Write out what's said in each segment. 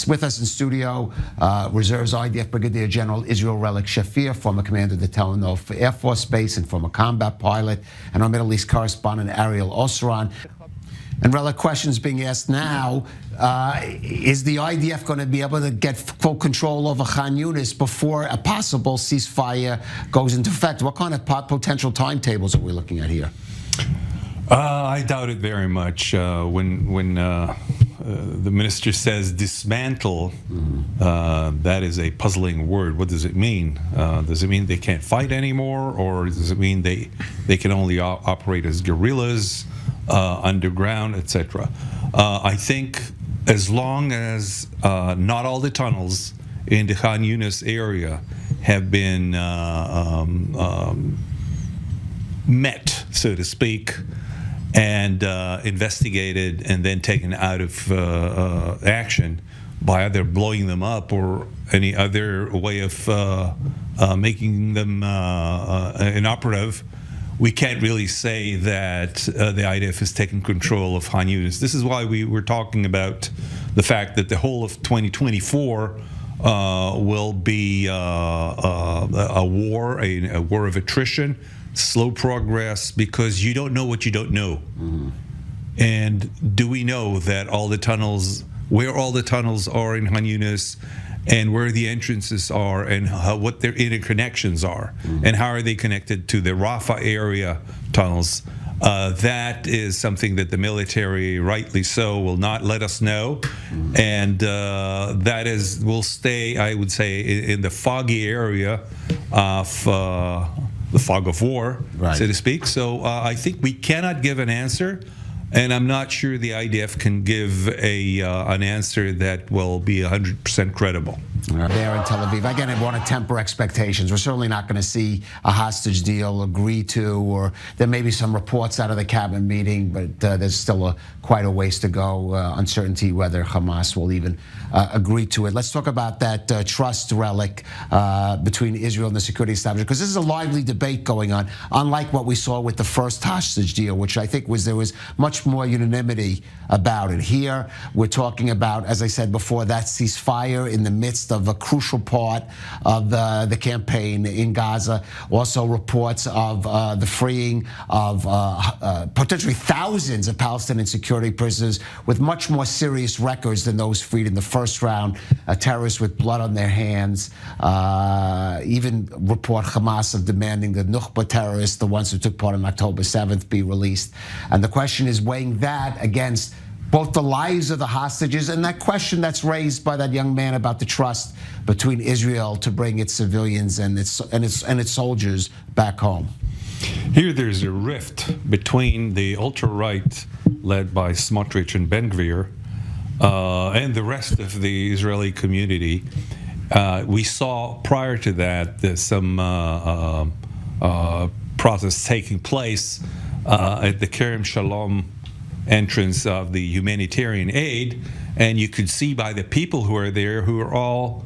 With us in studio, Reserves IDF Brigadier General Israel Relik Shafir, former commander of the Tel Aviv Air Force Base and former combat pilot, and our Middle East correspondent Ariel Osran. And Relik, questions being asked now, is the IDF going to be able to get full control over Khan Yunis before a possible ceasefire goes into effect? What kind of potential timetables are we looking at here? I doubt it very much. When the minister says dismantle, that is a puzzling word. What does it mean? Does it mean they can't fight anymore, or does it mean they can only operate as guerrillas, underground, etc.? I think as long as not all the tunnels in the Khan Yunis area have been met, so to speak, and investigated and then taken out of action by either blowing them up or any other way of making them inoperative, we can't really say that the IDF has taken control of Khan Yunis. This is why we were talking about the fact that the whole of 2024 will be a war of attrition, slow progress, because you don't know what you don't know. And do we know that all the tunnels, where all the tunnels are in Khan Yunis, and where the entrances are, and what their interconnections are, and how are they connected to the Rafah area tunnels? That is something that the military, rightly so, will not let us know, and that will stay, I would say, in the foggy area of the fog of war, so to speak. So I think we cannot give an answer, and I'm not sure the IDF can give an answer that will be 100% credible. There in Tel Aviv, again, I want to temper expectations. We're certainly not going to see a hostage deal agreed to, or there may be some reports out of the cabinet meeting, but there's still quite a ways to go. Uncertainty whether Hamas will even agree to it. Let's talk about that trust relic between Israel and the security establishment, because this is a lively debate going on, unlike what we saw with the first hostage deal, which I think there was much more unanimity about it. Here, we're talking about, as I said before, that ceasefire in the midst of a crucial part of the campaign in Gaza. Also reports of the freeing of potentially thousands of Palestinian security prisoners with much more serious records than those freed in the first round, terrorists with blood on their hands. Even report Hamas of demanding the Nukhba terrorists, the ones who took part on October 7th, be released. And the question is weighing that against both the lives of the hostages and that question that's raised by that young man about the trust between Israel to bring its civilians and its soldiers back home. Here there's a rift between the ultra-right, led by Smotrich and Ben Gvir, and the rest of the Israeli community. We saw prior to that some process taking place at the Kerem Shalom entrance of the humanitarian aid, and you could see by the people who are there, who are all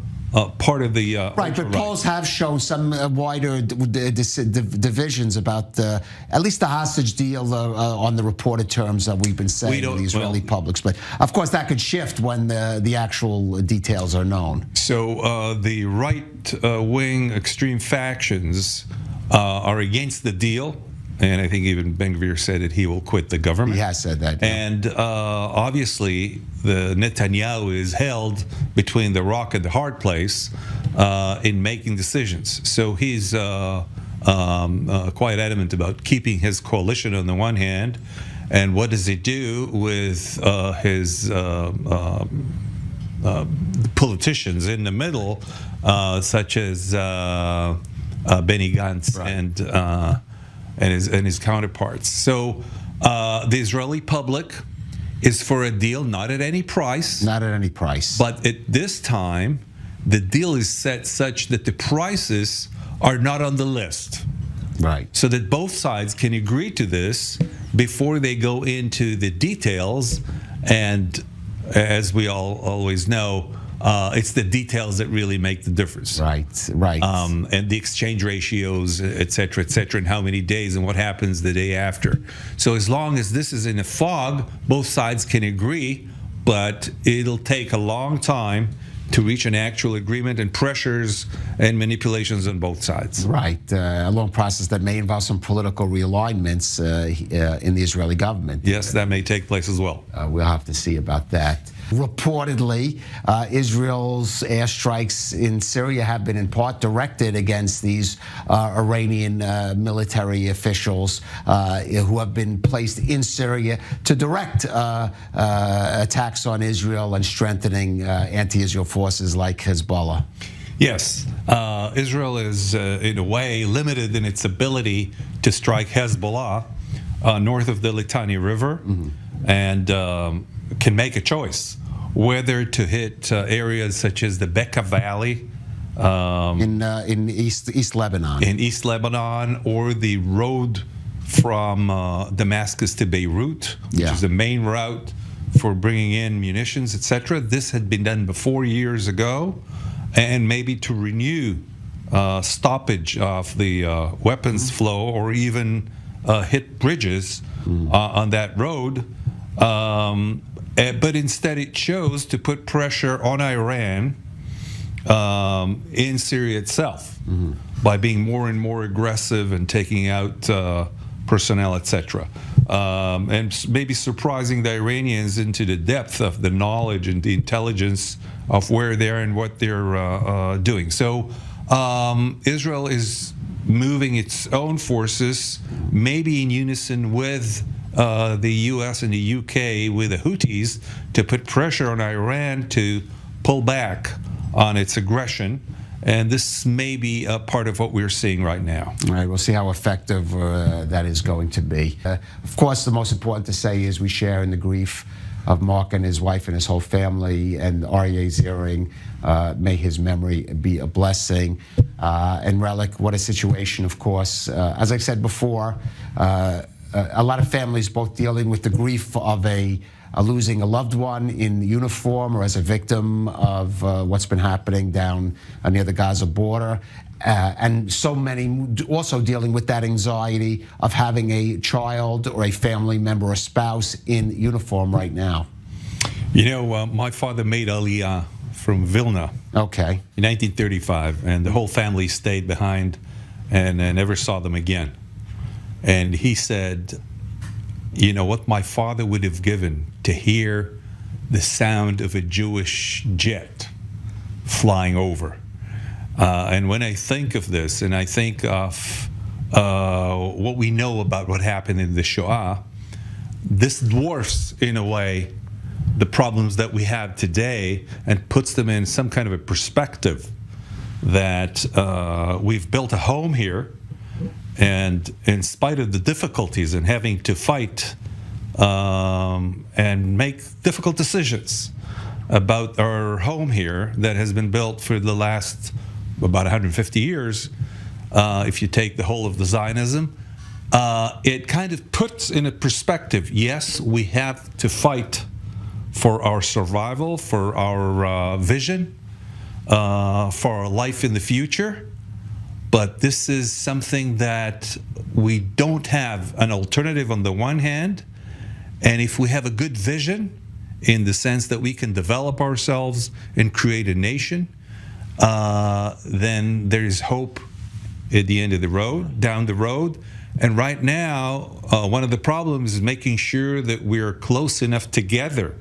part of the right. But polls have shown some wider divisions about at least the hostage deal on the reported terms that we've been saying in the Israeli publics. But of course, that could shift when the actual details are known. So the right-wing extreme factions are against the deal. And I think even Ben Gvir said that he will quit the government. He has said that. Yeah. And obviously, the Netanyahu is held between the rock and the hard place in making decisions. So he's quite adamant about keeping his coalition on the one hand, and what does he do with his politicians in the middle, such as Benny Gantz and his counterparts. So the Israeli public is for a deal, not at any price. Not at any price. But at this time, the deal is set such that the prices are not on the list. Right. So that both sides can agree to this before they go into the details. And as we all always know, it's the details that really make the difference. Right, right. And the exchange ratios, et cetera, and how many days and what happens the day after. So as long as this is in a fog, both sides can agree but it'll take a long time to reach an actual agreement, and pressures and manipulations on both sides. Right, a long process that may involve some political realignments in the Israeli government. Yes, that may take place as well. We'll have to see about that. Reportedly, Israel's airstrikes in Syria have been in part directed against these Iranian military officials who have been placed in Syria to direct attacks on Israel and strengthening anti-Israel forces like Hezbollah. Yes, Israel is in a way limited in its ability to strike Hezbollah north of the Litani River, and can make a choice whether to hit areas such as the Bekaa Valley in East Lebanon, or the road from Damascus to Beirut, which is the main route for bringing in munitions, etc. This had been done before years ago, and maybe to renew stoppage of the weapons flow, or even hit bridges on that road. But instead it chose to put pressure on Iran in Syria itself by being more and more aggressive and taking out personnel, etc. And maybe surprising the Iranians into the depth of the knowledge and the intelligence of where they're and what they're doing. So Israel is moving its own forces, maybe in unison with the U.S. and the U.K. with the Houthis, to put pressure on Iran to pull back on its aggression. And this may be a part of what we're seeing right now. All right, we'll see how effective that is going to be. Of course, the most important to say is we share in the grief of Mark and his wife and his whole family, and Aryeh Ziering. May his memory be a blessing. And Relik, what a situation, of course. As I said before, a lot of families both dealing with the grief of losing a loved one in uniform or as a victim of what's been happening down near the Gaza border, and so many also dealing with that anxiety of having a child or a family member or spouse in uniform right now. You know, my father made Aliyah from Vilna in 1935, and the whole family stayed behind and never saw them again. And he said, you know, what my father would have given to hear the sound of a Jewish jet flying over. And when I think of this, and I think of what we know about what happened in the Shoah, this dwarfs, in a way, the problems that we have today, and puts them in some kind of a perspective that we've built a home here, and in spite of the difficulties and having to fight and make difficult decisions about our home here that has been built for the last about 150 years, if you take the whole of the Zionism, it kind of puts in a perspective, yes, we have to fight for our survival, for our vision, for our life in the future. But this is something that we don't have an alternative on the one hand. And if we have a good vision, in the sense that we can develop ourselves and create a nation, then there is hope at the end of the road, down the road. And right now, one of the problems is making sure that we're close enough together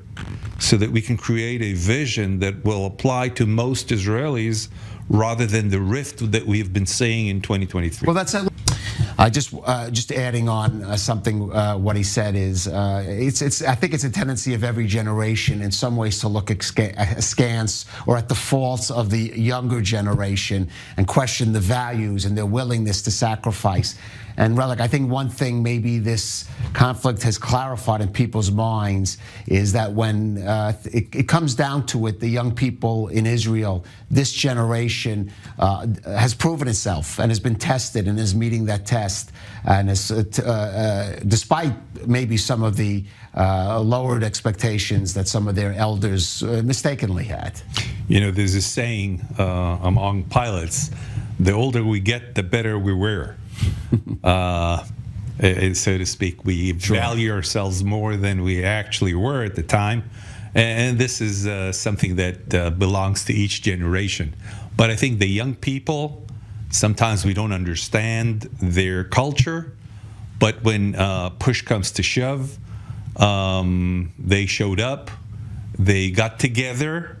so that we can create a vision that will apply to most Israelis, rather than the rift that we've been seeing in 2023. Well, that's just adding on something. What he said is, I think it's a tendency of every generation, in some ways, to look askance or at the faults of the younger generation and question the values and their willingness to sacrifice. And Relik, I think one thing maybe this conflict has clarified in people's minds is that when it comes down to it, the young people in Israel, this generation has proven itself and has been tested and is meeting that test. And is, despite maybe some of the lowered expectations that some of their elders mistakenly had. You know, there's a saying among pilots, the older we get, the better we wear. So to speak, we value ourselves more than we actually were at the time, And this is something that belongs to each generation. But I think the young people, sometimes we don't understand their culture, but when push comes to shove, they showed up, they got together,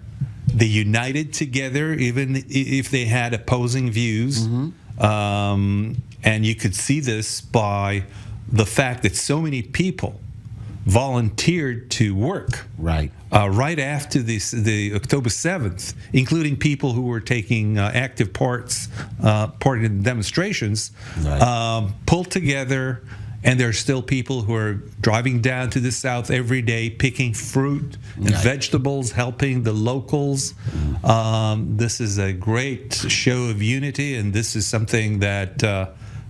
they united together, even if they had opposing views. And you could see this by the fact that so many people volunteered to work right after the October 7th, including people who were taking active part in demonstrations, pulled together. And there are still people who are driving down to the south every day, picking fruit and vegetables, helping the locals. This is a great show of unity, and this is something that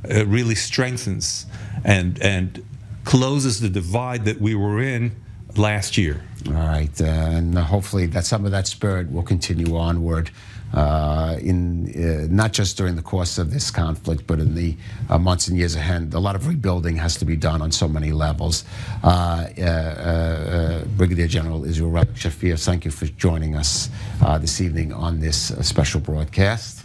really strengthens and closes the divide that we were in last year. All right, and hopefully that some of that spirit will continue onward not just during the course of this conflict, but in the months and years ahead. A lot of rebuilding has to be done on so many levels. Brigadier General Relik Shafir, thank you for joining us this evening on this special broadcast.